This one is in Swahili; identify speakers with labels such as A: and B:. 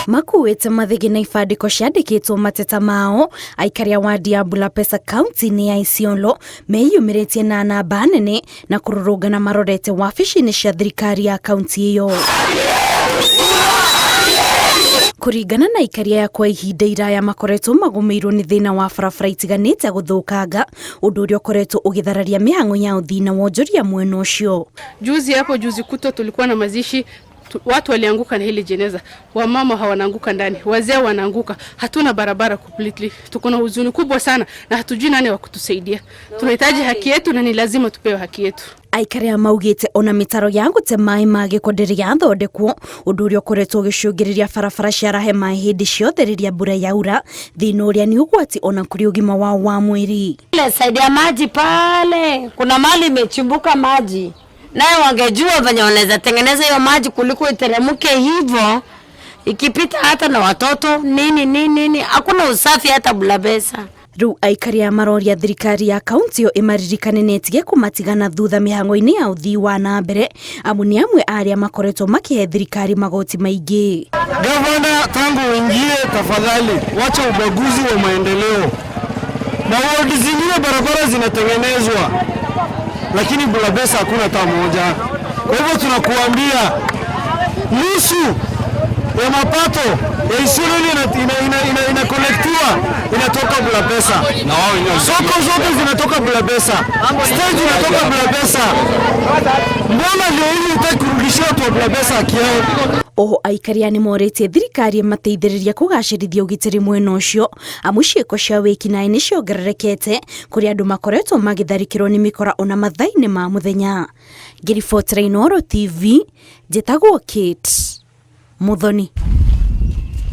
A: Makuite mathigi na ibandiko ciandikitwo mateta mao aikaria wadi ya Bulapesa kaunti-ini ya Isiolo meyumiritie na namba nene na kururungana marorete wabici-ini cia thirikari ya kaunti iyo. Kuringana na ikaria ya kwa ihinda iraya makoretwo magumirwo ni thina wa barabara itiganite guthukanga undu uria ukoretwo ugithararia mihango ya uthii na wonjoria mwena ucio.
B: Juzi kuto tulikuwa na mazishi, watu walianguka na hili jeneza, wamama hawanaanguka ndani, wazee wanaanguka, hatuna barabara completely. Tuko na huzuni kubwa sana na hatujui nani wa kutusaidia. Tunahitaji haki yetu na ni lazima tupewe haki yetu.
A: Aikaria maugite ona mitaro ya gute mai mage konderia thondekwo undu uria ukoretwo ugicungiriria barabara cia rahe mai hindi ciothe riria mbura yaura thina uria ni ugwati ona kuri ugima wao wa mwiri.
C: Ile side ya maji pale kuna mali imechimbuka maji, naye wangejua venye wanaweza tengeneza hiyo maji kuliko iteremke hivyo ikipita hata na watoto nini hakuna usafi hata Bulapesa.
A: Riu aikaria maroria thirikari ya kaunti yo imaririkane netige kumatigana thutha mihango-ini ya uthii wa na mbere amu ni amwe aria makoretwo makihe thirikari magoti maingi.
D: Gavana, tangu uingie tafadhali wacha ubaguzi wa maendeleo. Mawadi zingine barabara zinatengenezwa lakini Bulapesa hakuna hata moja. Kwa hivyo tunakuambia nusu ya mapato ya Isiolo inakolektiwa inatoka Bulapesa. Soko zote zinatoka Bulapesa. Stage inatoka Bulapesa. Mbona leo hii utaki kurudishia watu wa Bulapesa haki yao?
A: Oho aikaria ni moretie thirikari mateithiriria kugacirithia ugitiri mwena ucio amu ciiko cia wikinaĩ ni ciongererekete kuri andu makoretwo magitharikirwo ni mikora ona mathaini ma muthenya. Ngiribotera Inooro TV, njitagwo Kate Muthoni.